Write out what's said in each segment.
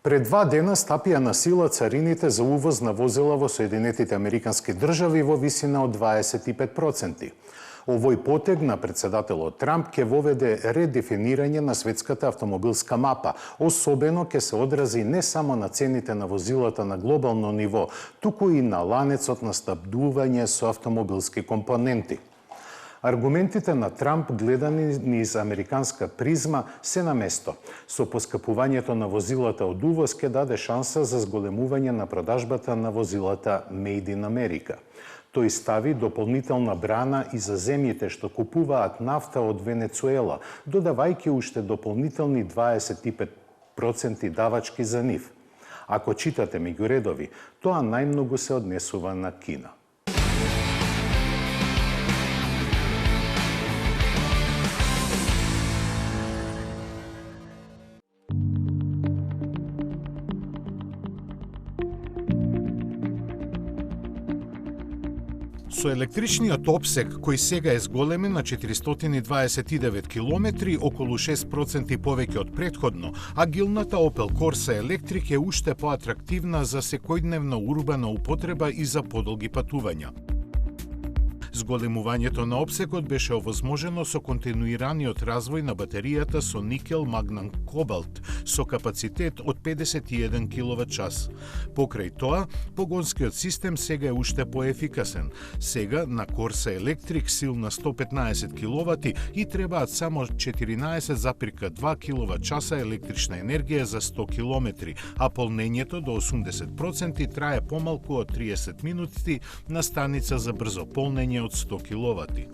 Пред 2 дена стапија на сила царините за увоз на возила во Соединетите Американски држави во висина од 25%. Овој потег на председателот Трамп ќе воведе редефинирање на светската автомобилска мапа, особено ќе се одрази не само на цените на возилата на глобално ниво, туку и на ланецот на снабдување со автомобилски компоненти. Аргументите на Трамп, гледани низ американска призма, се на место. Со поскапувањето на возилата од увоз ќе даде шанса за зголемување на продажбата на возилата Made in America. Тој стави дополнителна брана и за земјите што купуваат нафта од Венецуела, додавајќи уште дополнителни 25% давачки за нив. Ако читате меѓу редови, тоа најмногу се однесува на Кина. Со електричниот опсег, кој сега е зголемен на 429 километри, околу 6% повеќе од претходно, агилната Opel Corsa Electric е уште поатрактивна за секојдневна урбана употреба и за подолги патувања. Зголемувањето на опсегот беше овозможено со континуираниот развој на батеријата со никел магнан кобалт со капацитет од 51 киловат-час. Покрај тоа, погонскиот систем сега е уште поефикасен. Сега на Corsa Electric силна 115 киловати и требаат само 14,2 киловат-часа електрична енергија за 100 километри, а полнењето до 80% трае помалку од 30 минути на станица за брзо полнење од 100 киловати.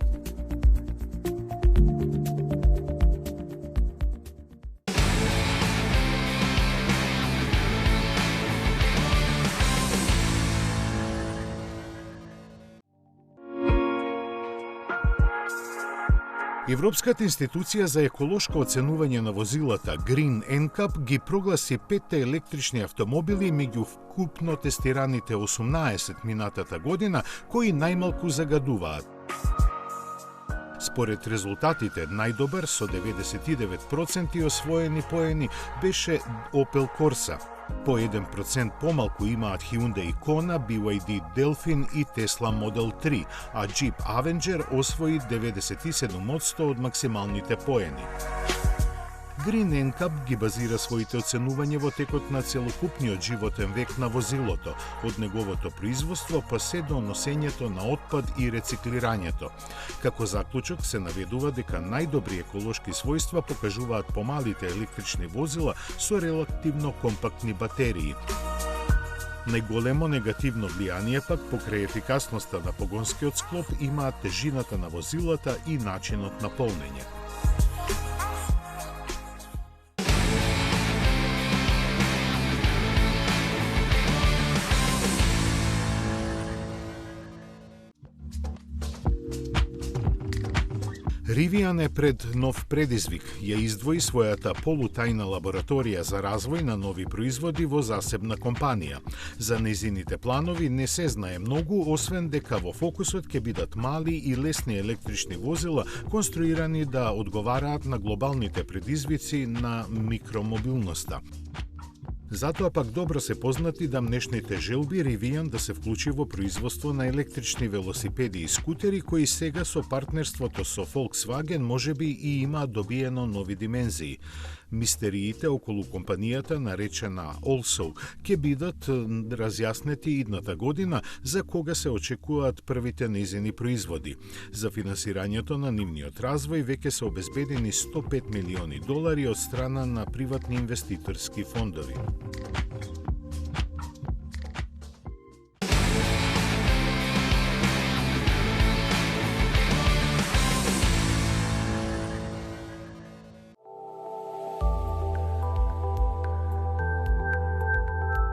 Европската институција за еколошко оценување на возилата Green NCAP ги прогласи 5 електрични автомобили меѓу вкупно тестираните 18 минатата година кои најмалку загадуваат. Според резултатите, најдобар со 99% освоени поени беше Opel Corsa. По 1% помалку имаат Hyundai Kona, BYD Delfin и Tesla Model 3, а Jeep Avenger освои 97% од максималните поени. Green NCAP ги базира своите оценувања во текот на целокупниот животен век на возилото, од неговото производство па се до носењето на отпад и рециклирањето. Како заклучок се наведува дека најдобри еколошки својства покажуваат помалите електрични возила со релативно компактни батерии. Најголемо негативно влијание пак покрај ефикасноста на погонскиот склоп имаат тежината на возилата и начинот на полнење. Rivian е пред нов предизвик. Ја издвои својата полутајна лабораторија за развој на нови производи во засебна компанија. За нејзините планови не се знае многу, освен дека во фокусот ќе бидат мали и лесни електрични возила конструирани да одговараат на глобалните предизвици на микромобилноста. Затоа пак добро се познати дамнешните желби Rivian да се вклучи во производство на електрични велосипеди и скутери кои сега со партнерството со Volkswagen можеби и имаат добиено нови димензии. Мистериите околу компанијата наречена Also ќе бидат разјаснети идната година за кога се очекуваат првите нејзини производи. За финансирањето на нивниот развој веќе се обезбедени $105 милиони од страна на приватни инвеститорски фондови.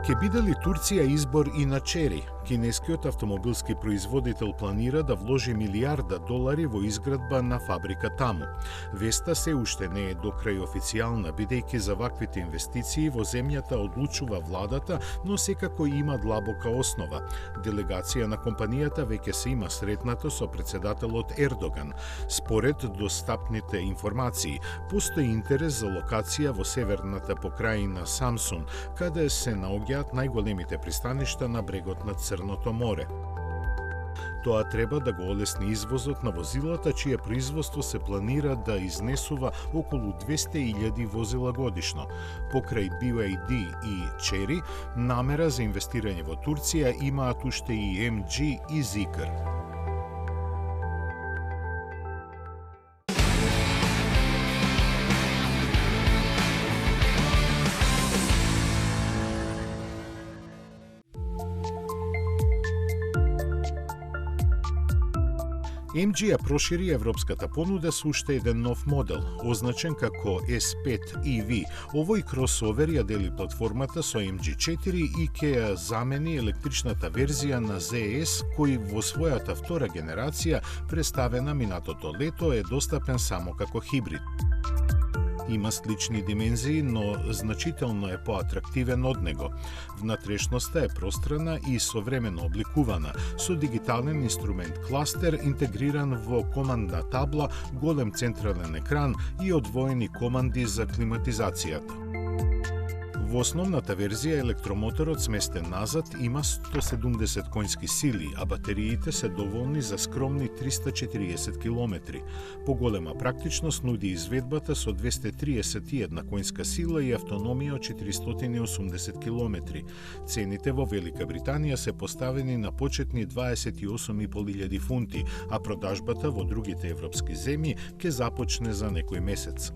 Ке биде ли Турција избор и на Чери? Кинескиот автомобилски производител планира да вложи $1.000.000 во изградба на фабрика таму. Веста се уште не е до крај официјална, бидејќи за ваквите инвестиции во земјата одлучува владата, но секако има длабока основа. Делегација на компанијата веќе се има сретнато со председателот Ердоган. Според достапните информации, постои интерес за локација во северната покрајина Самсун, каде се наоѓаат најголемите пристаништа на брегот на Црното море. Тоа треба да го олесни извозот на возилата, чие производство се планира да изнесува околу 200.000 возила годишно. Покрај BYD и Chery, намера за инвестирање во Турција имаат уште и MG и Zeekr. MG ја прошири европската понуда со уште еден нов модел, означен како S5 EV. Овој кросовер ја дели платформата со MG4 и ќе ја замени електричната верзија на ZS, кој во својата втора генерација, представена минатото лето, е достапен само како хибрид. Има слични димензии, но значително е поатрактивен од него. Внатрешноста е пространа и современо обликувана, со дигитален инструмент кластер интегриран во командна табла, голем централен екран и одвоени команди за климатизацијата. Во основната верзија електромоторот сместен назад има 170 конски сили, а батериите се доволни за скромни 340 км. Поголема практичност нуди изведбата со 231 конска сила и автономија од 480 км. Цените во Велика Британија се поставени на почетни 28.500 фунти, а продажбата во другите европски земји ќе започне за некој месец.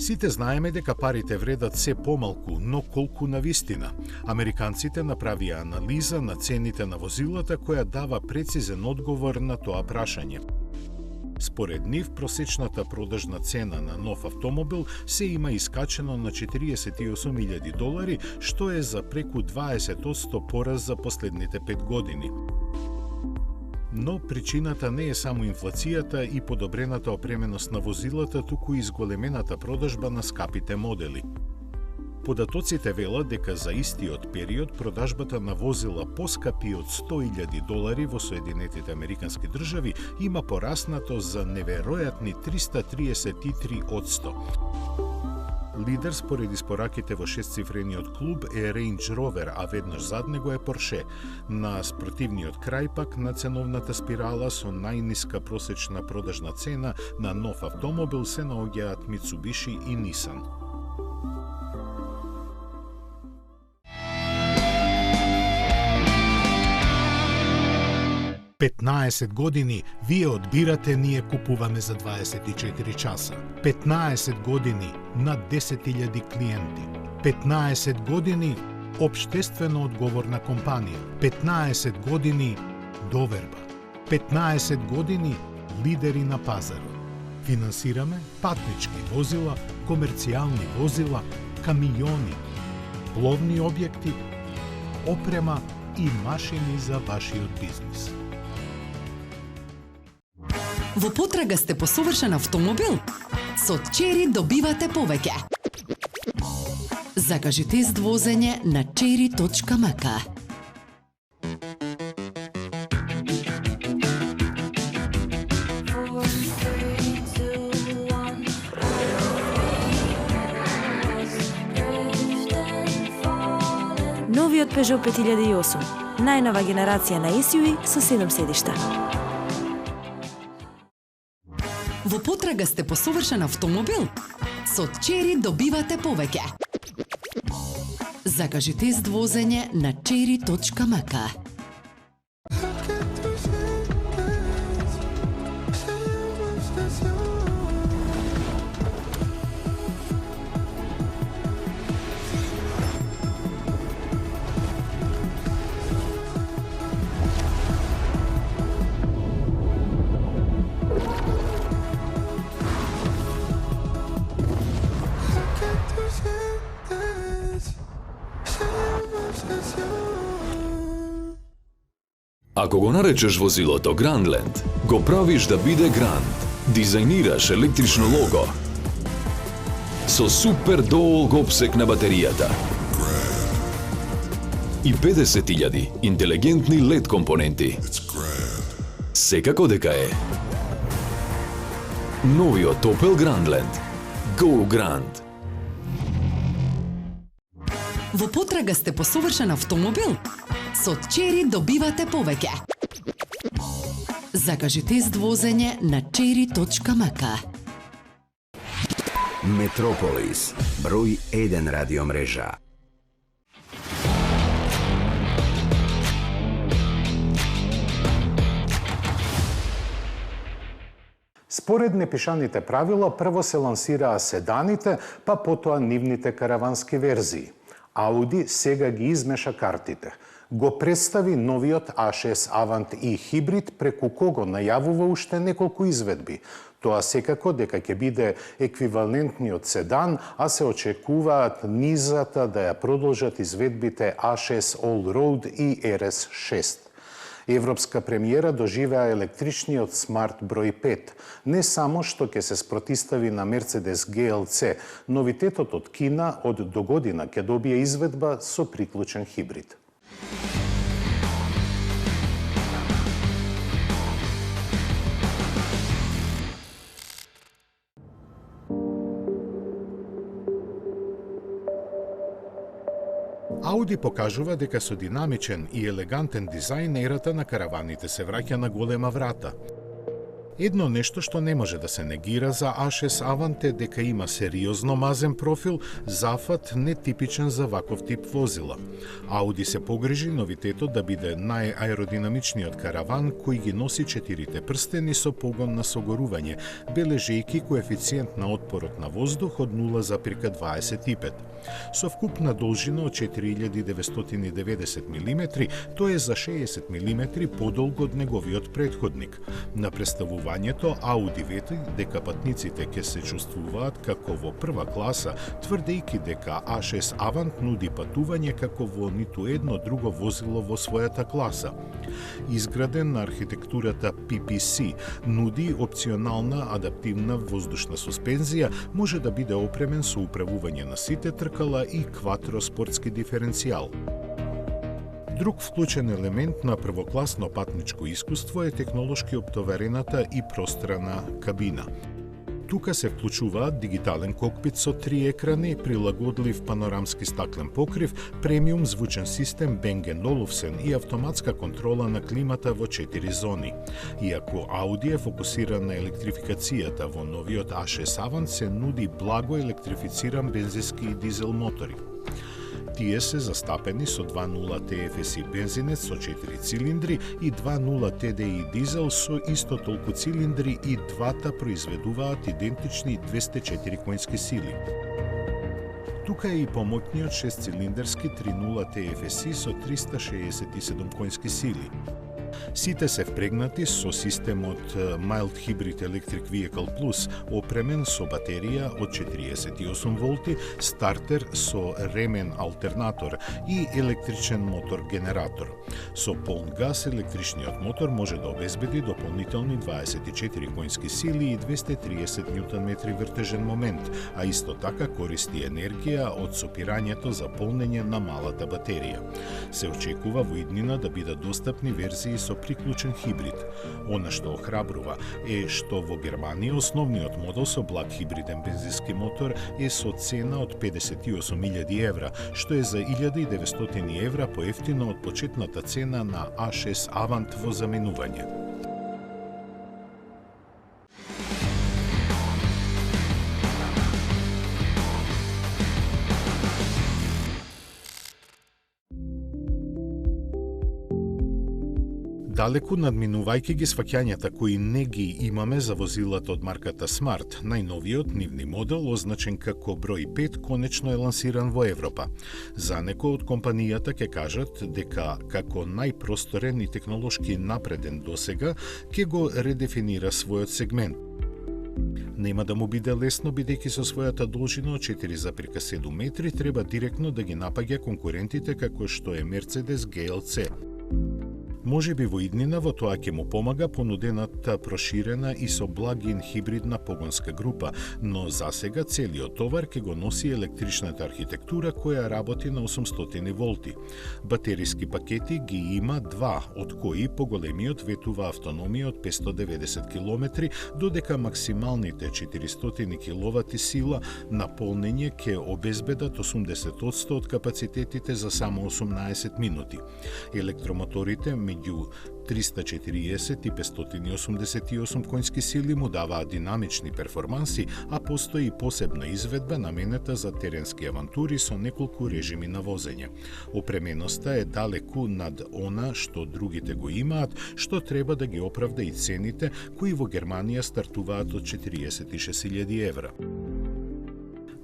Сите знаеме дека парите вредат се помалку, но колку навистина. Американците направија анализа на цените на возилата која дава прецизен одговор на тоа прашање. Според нив, просечната продажна цена на нов автомобил се има искачено на $48.000, што е за преку 20% пораз за последните 5 години. Но причината не е само инфлацијата и подобрената опременост на возилата, туку и зголемената продажба на скапите модели. Податоците велат дека за истиот период продажбата на возила поскапи од $100.000 во Соединетите Американски држави има пораснато за неверојатни 333%. Лидер според испораките во шестцифрениот клуб е Range Rover, а веднаш зад него е Porsche. На спротивниот крај пак на ценовната спирала со најниска просечна продажна цена на нов автомобил се наоѓаат Mitsubishi и Nissan. «15 години вие одбирате, ние купуваме за 24 часа. 15 години над 10.000 клиенти. 15 години општествено одговорна компанија. 15 години доверба. 15 години лидери на пазарот. Финансираме патнички возила, комерцијални возила, камиони, пловни објекти, опрема и машини за вашиот бизнис». Во потрага сте по совршен автомобил? Со Chery добивате повеќе. Закажи тест возење на chery.mk. Новиот Peugeot 5008. Најнова генерација на SUV со 7 седишта. Во потрага сте по совршен автомобил? Со Chery добивате повеќе. Закажи тест возење на chery.mk. Ако го наречеш возилото Grandland, го правиш да биде Grand. Дизајнираш електрично лого со супер долг опсек на батеријата и 50.000 интелигентни LED компоненти. Секако дека е новиот Opel Grandland. Go Grand! Во потрага сте по совршен автомобил? Со Chery добивате повеќе. Закажи тест возење на chery.mk. Метрополис, број 1 радиомрежа. Според непишаните правила, прво се лансираа седаните, па потоа нивните каравански верзии. Ауди сега ги измеша картите. Го представи новиот A6 Avant и хибрид, преку кого најавува уште неколку изведби. Тоа секако дека ќе биде еквивалентниот седан, а се очекуваат низата да ја продолжат изведбите A6 Allroad и RS6. Европска премиера доживеа електричниот Smart број 5. Не само што ќе се спротистави на Mercedes GLC, новитетот од Кина од догодина ќе добие изведба со приклучен хибрид. Ауди покажува дека со динамичен и елегантен дизајн ерата на караваните се враќа на голема врата. Едно нешто што не може да се негира за A6 Avant е дека има сериозно мазен профил, зафат нетипичен за ваков тип возила. Ауди се погрижи новитетот да биде најаеродинамичниот караван кој ги носи 4 прстени со погон на согорување, бележејки коефициент на отпорот на воздух од 0,25. Со вкупна должина од 4990 мм, тој е за 60 мм подолго од неговиот претходник. На представувањето Ауди вети дека патниците ќе се чувствуваат како во прва класа, тврдејќи дека A6 Avant нуди патување како во ниту едно друго возило во својата класа. Изграден на архитектурата PPC, нуди опционална адаптивна воздушна суспензија, може да биде опремен со управување на сите тркала и кватроспортски диференцијал. Друг вклучен елемент на првокласно патничко искуство е технолошки оптоварената и пространа кабина. Тука се вклучуваат дигитален кокпит со 3 екрани, прилагодлив панорамски стаклен покрив, премиум звучен систем Bang & Olufsen и автоматска контрола на климата во 4 зони. Иако Ауди е фокусиран на електрификацијата, во новиот A6 Avant се нуди благо електрифициран бензински и дизел мотори. Тие се застапени со 2.0 TFSI бензинец со 4 цилиндри и 2.0 TDI дизел со исто толку цилиндри и двата произведуваат идентични 204 коњски сили. Тука е и помоќниот 6-цилиндерски 3.0 TFSI со 367 коњски сили. Сите се впрегнати со системот Mild Hybrid Electric Vehicle Plus, опремен со батерија од 48 волти, стартер со ремен алтернатор и електричен мотор генератор. Со полн газ електричниот мотор може да обезбеди дополнителни 24 коњски сили и 230 Нм вртежен момент, а исто така користи енергија од сопирањето за полнење на малата батерија. Се очекува во иднина да бидат достапни верзии со приклучен хибрид. Она што охрабрува е што во Германија основниот модел со благ хибриден бензински мотор е со цена од 58.000 евра, што е за 1.900 евра поевтино од почетната цена на A6 Avant во заменување. Далеку надминувајќи ги сваќањата кои не ги имаме за возилата од марката Smart, најновиот нивни модел, означен како број 5, конечно е лансиран во Европа. За некој од компанијата ќе кажат дека како најпросторен и технолошки напреден досега ќе го редефинира својот сегмент. Нема да му биде лесно, бидејќи со својата должина од 4,7 метри треба директно да ги напаѓа конкурентите како што е Mercedes GLC. Може би во иднина во тоа ќе му помага понудената проширена и со плагин хибридна погонска група, но засега целиот товар ќе го носи електричната архитектура која работи на 800 волти. Батериски пакети ги има два, од кои поголемиот ветува автономија од 590 км, додека максималните 400 киловати сила на полнење ќе обезбедат 80% од капацитетите за само 18 минути. Електромоторите меѓу 340 и 588 конски сили му даваат динамични перформанси, а постои и посебна изведба наменета за теренски авантури со неколку режими на возење. Опременоста е далеку над она што другите го имаат, што треба да ги оправда и цените кои во Германија стартуваат од 46.000 евра.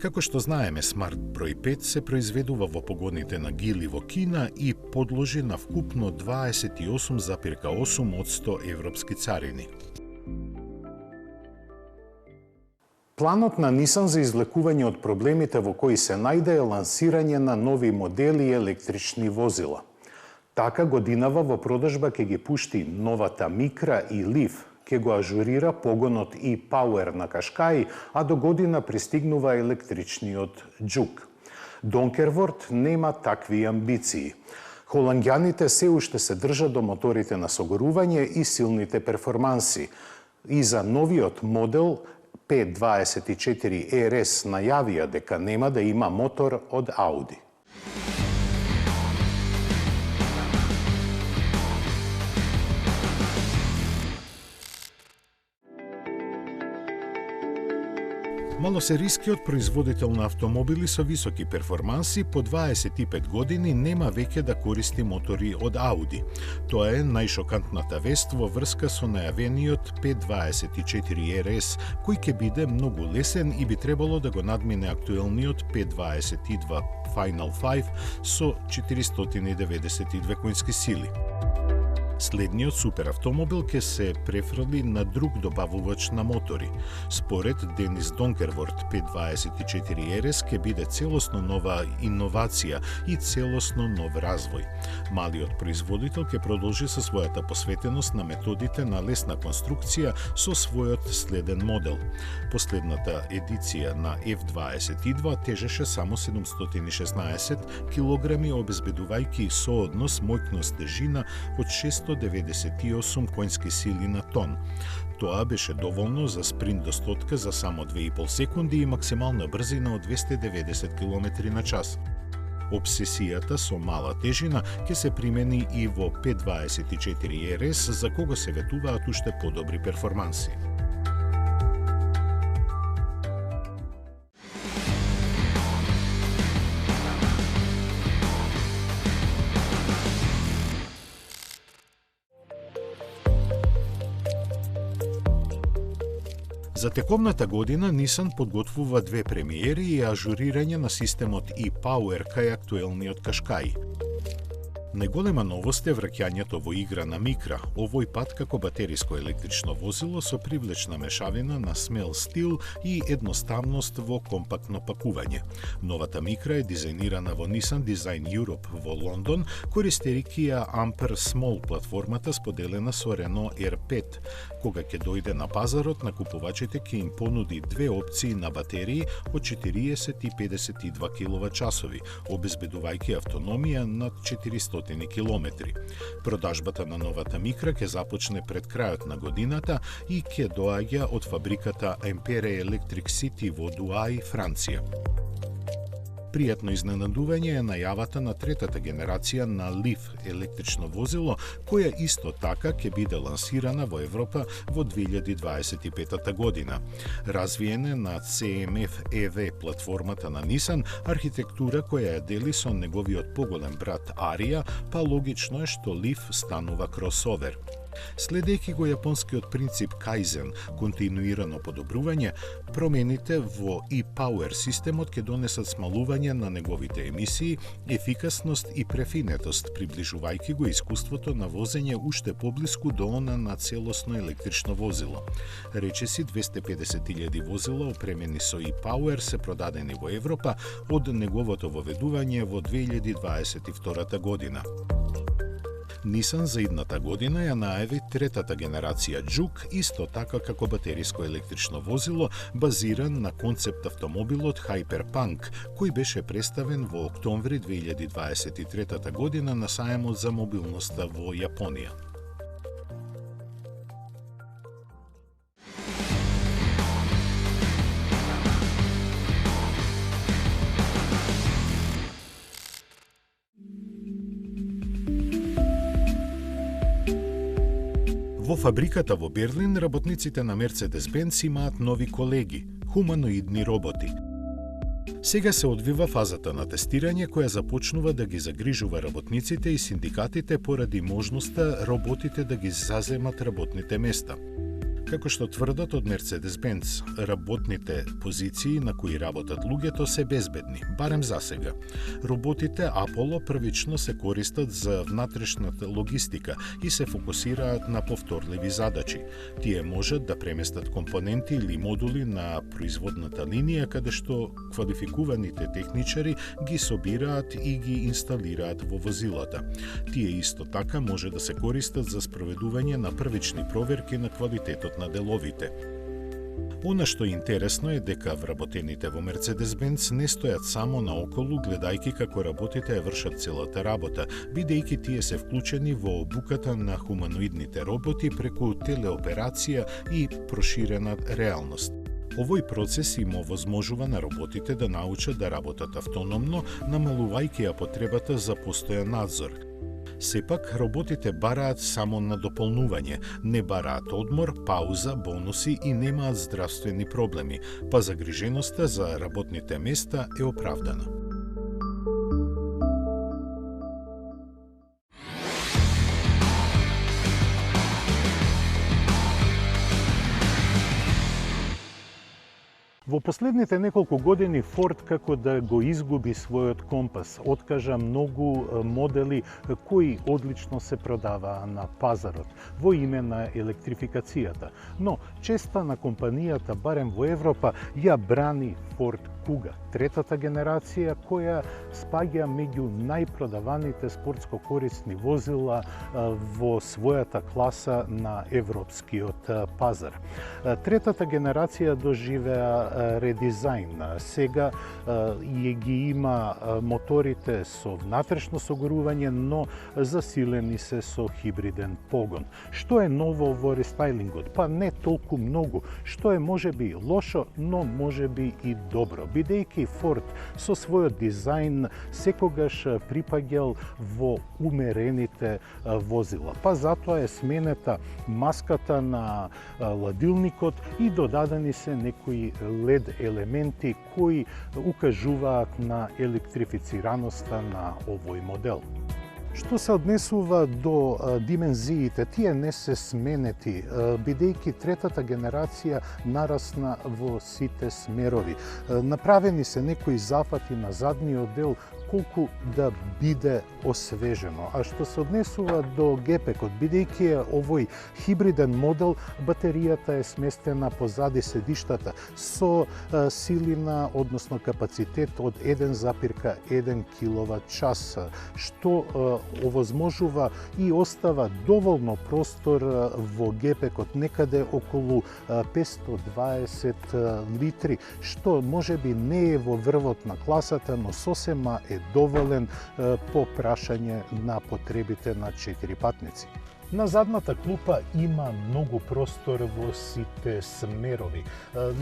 Како што знаеме, Smart број 5 се произведува во погоните на Гили во Кина и подложи на вкупно 28,8% европски царини. Планот на Nissan за излекување од проблемите во кои се најде е лансирање на нови модели електрични возила. Така годинава во продажба ќе ги пушти новата Micra и Leaf, ќе го ажурира погонот и Power на Qashqai, а до година пристигнува електричниот Juke. Donkervoort нема такви амбиции. Холанѓаните се уште се држат до моторите на согорување и силните перформанси. И за новиот модел P24 RS најавија дека нема да има мотор од Audi. Малосерискиот производител на автомобили со високи перформанси по 25 години нема веќе да користи мотори од Audi. Тоа е најшокантната вест во врска со најавениот P24 RS, кој ќе биде многу лесен и би требало да го надмине актуелниот P22 Final 5 со 492 конски сили. Следниот суперавтомобил ќе се префрли на друг добавувач на мотори. Според Денис Donkervoort, P24 RS ќе биде целосно нова инновација и целосно нов развој. Малиот производител ќе продолжи со својата посветеност на методите на лесна конструкција со својот следен модел. Последната едиција на F22 тежеше само 716 килограми, обезбедувајќи сооднос моќност тежина од 698 конски сили на тон. Тоа беше доволно за спринт до стотка за само 2,5 секунди и максимална брзина од 290 км на час. Обсесијата со мала тежина ќе се примени и во P24 RS, за кого се ветуваат уште подобри перформанси. За текомната година Nissan подготвува две премиери и ажурирање на системот e-Power кај актуелниот Qashqai. Најголема новост е враќањето во игра на Micra, овој пат како батериско електрично возило со привлечна мешавина на смел стил и едноставност во компактно пакување. Новата Micra е дизајнирана во Nissan Design Europe во Лондон, користејќи ја Ampere Small платформата споделена со Renault R5. Кога ќе дојде на пазарот, на купувачите ќе им понуди две опции на батерии од 40 и 52 киловат-часови, обезбедувајќи автономија над 400 километри. Продажбата на новата Micra ќе започне пред крајот на годината и ќе доаѓа од фабриката Ampere Electric City во Дуаи, Франција. Пријатно изненадување е најавата на третата генерација на Leaf електрично возило, која исто така ќе биде лансирана во Европа во 2025 година. Развиена на CMF EV платформата на Nissan, архитектура која ја дели со неговиот поголем брат Ariya, па логично е што Leaf станува кросовер. Следејќи го јапонскиот принцип кајзен, континуирано подобрување, промените во e-Power системот ќе донесат смалување на неговите емисии, ефикасност и префинетост, приближувајќи го искуството на возење уште поблиску до она на целосно електрично возило. Речиси 250.000 возила опремени со e-Power се продадени во Европа од неговото воведување во 2022 година. Nissan за идната година ја најави третата генерација Juke, исто така како батериско електрично возило, базиран на концепт автомобилот Hyperpunk, кој беше представен во октомври 2023 година на сајмот за мобилноста во Јапонија. Во фабриката во Берлин, работниците на Mercedes-Benz имаат нови колеги – хуманоидни роботи. Сега се одвива фазата на тестирање која започнува да ги загрижува работниците и синдикатите поради можноста роботите да ги заземат работните места. Како што тврдат од Mercedes-Benz, работните позиции на кои работат луѓето се безбедни, барем за сега. Роботите Apollo првично се користат за внатрешната логистика и се фокусираат на повторливи задачи. Тие можат да преместат компоненти или модули на производната линија каде што квалификуваните техничари ги собираат и ги инсталираат во возилата. Тие исто така може да се користат за спроведување на првични проверки на квалитетот на деловите. Она што е интересно е дека вработените во Mercedes-Benz не стојат само наоколу гледајќи како работите ја вршат целата работа, бидејќи тие се вклучени во обуката на хуманоидните роботи преку телеоперација и проширена реалност. Овој процес им овозможува на роботите да научат да работат автономно, намалувајќи ја потребата за постојан надзор. Сепак, роботите бараат само надополнување, не бараат одмор, пауза, бонуси и немаат здравствени проблеми, па загриженоста за работните места е оправдана. Во последните неколку години Форд како да го изгуби својот компас, откажа многу модели кои одлично се продаваа на пазарот во име на електрификацијата. Но честа на компанијата, барем во Европа, ја брани Форд Kuga, третата генерација која спаѓа меѓу најпродаваните спортско корисни возила во својата класа на европскиот пазар. Третата генерација доживеа редизајн. Сега ги има моторите со внатрешно согорување, но засилени се со хибриден погон. Што е ново во рестайлингот? Па не толку многу. Што е можеби лошо, но можеби и добро, бидејќи Форд со својот дизајн секогаш припаѓал во умерените возила. Па затоа е сменета маската на ладилникот и додадени се некои LED елементи кои укажуваат на електрифицираноста на овој модел. Што се однесува до димензиите, тие не се сменети, бидејќи третата генерација нарасна во сите смерови. Направени се некои зафати на задниот дел колку да биде освежено. А што се однесува до гепекот, бидејќи е овој хибриден модел, батеријата е сместена позади седиштата со силина, односно капацитет од 1,1 киловат-час, што овозможува и остава доволно простор во гепекот, некаде околу 520 литри, што можеби не е во врвот на класата, но сосема е доволен по прашање на потребите на 4 патници. На задната клупа има многу простор во сите смерови.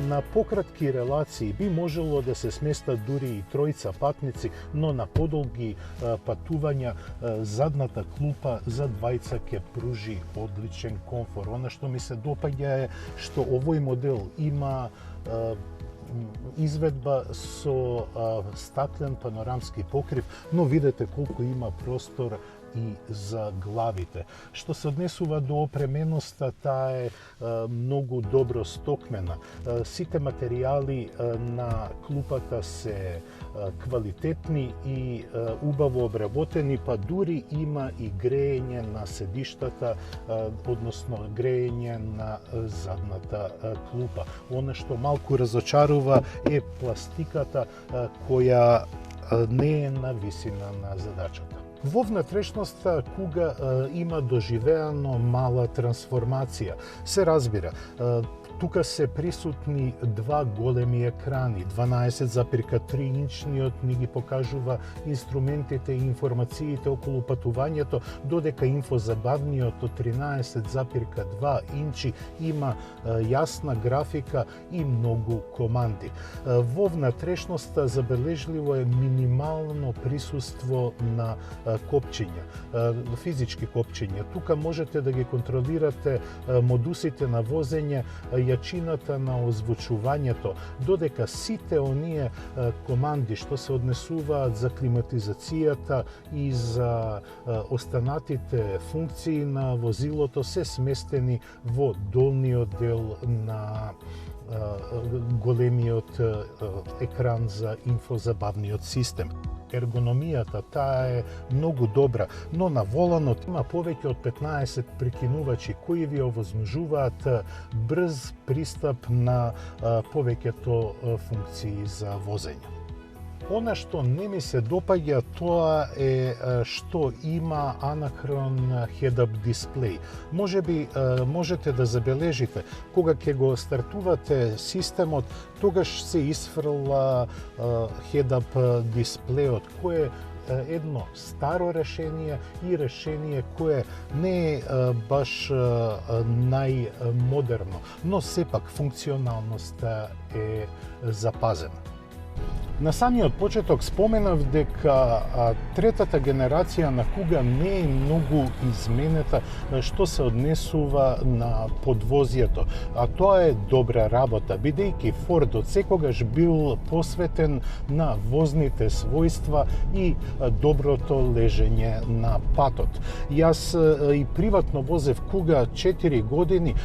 На пократки релации би можело да се сместат дури и тројца патници, но на подолги патувања задната клупа за двајца ќе пружи одличен комфор. Она што ми се допаѓа е што овој модел има изведба со стаклен панорамски покрив, но видете колку има простор и за главите. Што се однесува до опременоста, таа е многу добро стокмена. Сите материјали на клупата се квалитетни и убаво обработени, па дури има и греење на седиштата, односно греење на задната клупа. Она што малку разочарува е пластиката која не е на висина на задачата. Во внатрешноста Куга има доживеано мала трансформација. Се разбира, тука се присутни два големи екрани, 12,3 инчниот ни ги покажува инструментите и информациите околу патувањето, додека инфозабавниот од 13,2 инчи има јасна графика и многу команди. Во внатрешноста забележливо е минимално присуство на копчиња, физички копчиња. Тука можете да ги контролирате модусите на возење, јачината на озвучувањето, додека сите оние команди што се однесуваат за климатизацијата и за останатите функции на возилото се сместени во долниот дел на големиот екран за инфозабавниот систем. Ергономијата, таа е многу добра, но на воланот има повеќе од 15 прекинувачи кои ви овозможуваат брз пристап на повеќето функции за возење. Она што не ми се допаѓа, тоа е што има анахрон head-up дисплеј. Можеби можете да забележите, кога ќе го стартувате системот, тогаш се исфрла head-up дисплејот, кој е едно старо решение и решение кое не е баш најмодерно, но сепак функционалноста е запазена. На самиот почеток споменав дека третата генерација на Куга не е многу изменета што се однесува на подвозјето, а тоа е добра работа, бидејќи Форд од секогаш бил посветен на возните својства и доброто лежење на патот. Јас и приватно возев Куга 4 години,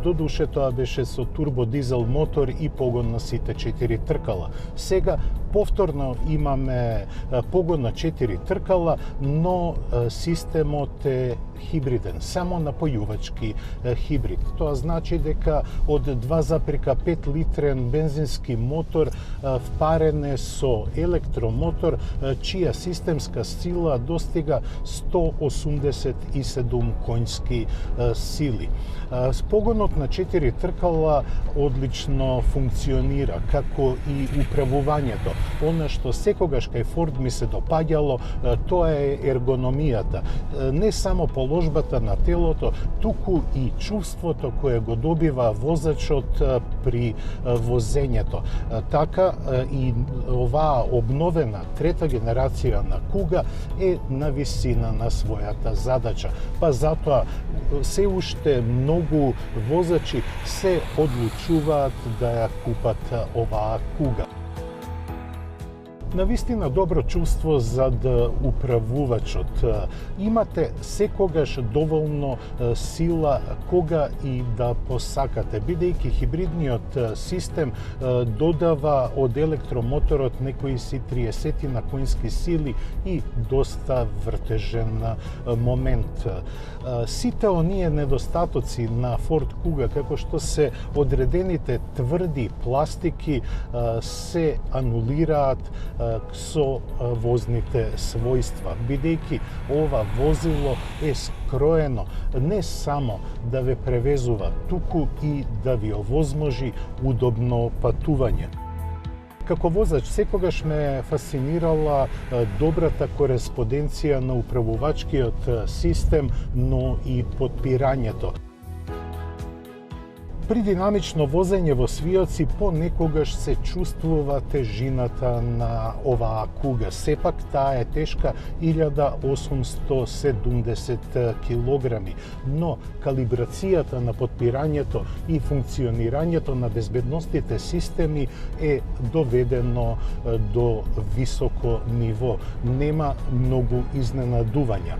додуше тоа беше со турбодизел мотор и погон на сите 4 тркала. Сега повторно имаме погон на 4 тркала, но системот е хибриден, само напојувачки хибрид. Тоа значи дека од 2,5 литрен бензински мотор впарен е со електромотор, чија системска сила достига 187 конјски сили. Погонот на 4 тркала одлично функционира, како и управувањето. Она што секогаш кај Форд ми се допаѓало, тоа е ергономијата. Не само положбата на телото, туку и чувството кое го добива возачот при возењето. Така и оваа обновена трета генерација на Куга е на висина на својата задача. Па затоа се уште многу возачи се одлучуваат да ја купат оваа Куга. Навистина добро чувство зад управувачот. Имате секогаш доволно сила кога и да посакате, бидејќи хибридниот систем додава од електромоторот некои си 30 на конјски сили и доста вртежен момент. Сите оние недостатоци на Форд Куга, како што се одредените тврди пластики, се анулираат со возните својства, бидејќи ова возило е скроено не само да ве превезува, туку и да ви овозможи удобно патување. Како возач секогаш ме фасцинирала добрата кореспонденција на управувачкиот систем, но и подпирањето. При динамично возење во свиоци понекогаш се чувствува тежината на оваа Куга. Сепак таа е тешка 1870 килограми, но калибрацијата на подпирањето и функционирањето на безбедностите системи е доведено до високо ниво. Нема многу изненадувања.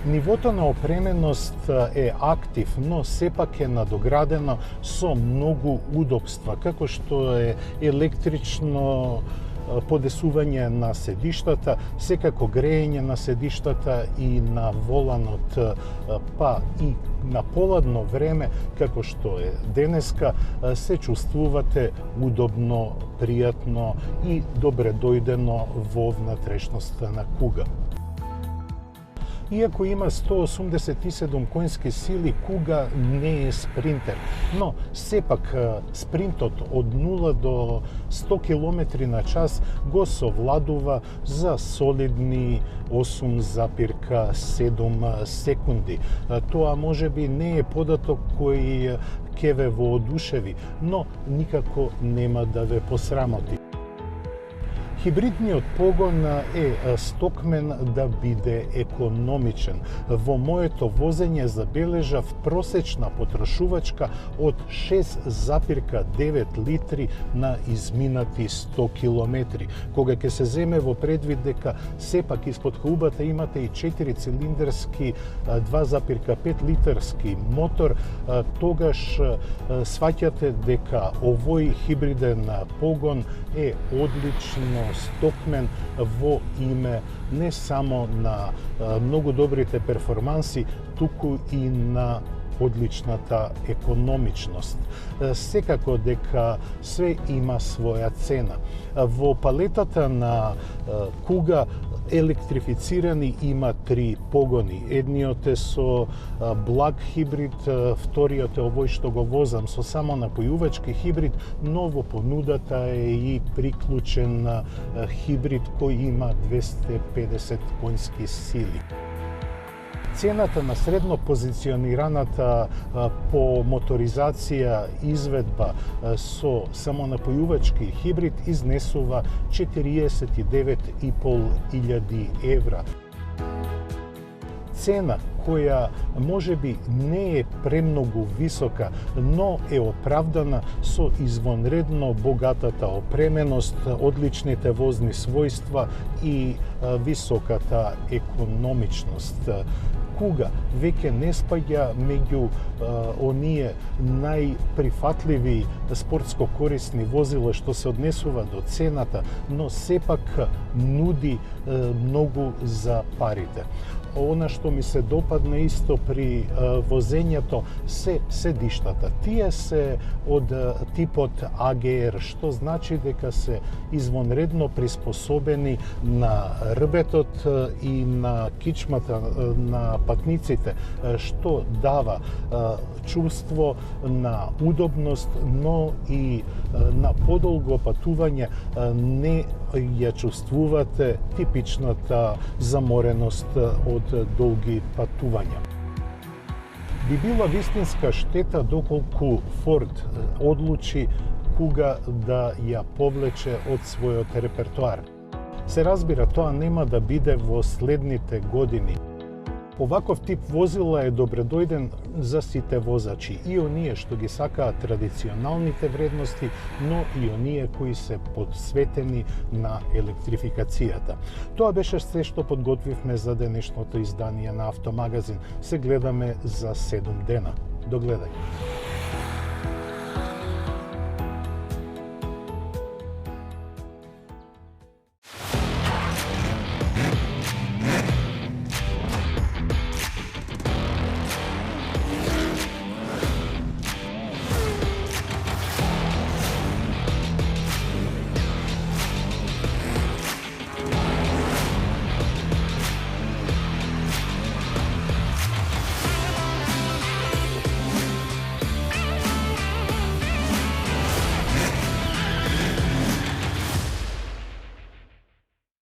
Нивото на опременост е актив, но сепак е надоградено со многу удобства, како што е електрично подесување на седиштата, секако грејење на седиштата и на воланот, па и на поладно време, како што е денеска, се чувствувате удобно, пријатно и добре дојдено во внатрешноста на Куга. Иако има 187 коњски сили, Куга не е спринтер, но сепак спринтот од 0 до 100 км на час го совладува за солидни 8,7 секунди. Тоа можеби не е податок кој ќе ве воодушеви, но никако нема да ве посрамоти. Хибридниот погон е стокмен да биде економичен. Во моето возење забележав просечна потрошувачка од 6,9 литри на изминати 100 километри. Кога ќе се земе во предвид дека сепак испод хубата имате и 4-цилиндарски 2,5 литарски мотор, тогаш сваќате дека овој хибриден погон е одлично стокмен во име не само на многу добрите перформанси, туку и на одличната економичност. Секако дека све има своја цена. Во палетата на Куга електрифицирани има 3 погони. Едниот е со благ хибрид, вториот е овој што го возам со само напојувачки хибрид, но во понудата е и приклучен хибрид кој има 250 коњски сили. Цената на средно позиционираната по моторизација изведба со самонапојувачки хибрид изнесува 49.500 евра. Цена која можеби не е премногу висока, но е оправдана со извонредно богатата опременост, одличните возни својства и високата економичност. Куга веќе не спаѓа меѓу оние најприфатливи спортско корисни возила што се однесува до цената, но сепак нуди многу за парите. Она што ми се допадна исто при возењето се седиштата. Тие се од типот AGR, што значи дека се извонредно приспособени на рбетот и на кичмата на патниците, што дава чувство на удобност, но и на подолго патување не ја чувствувате типичната замореност од долги патувања. Би била вистинска штета доколку Форд одлучи Куга да ја повлече од својот репертоар. Се разбира, тоа нема да биде во следните години. Оваков тип возила е добредојден за сите возачи, и оние што ги сакаат традиционалните вредности, но и оние кои се посветени на електрификацијата. Тоа беше се што подготвивме за денешното издание на Автомагазин. Се гледаме за 7 дена. До гледање.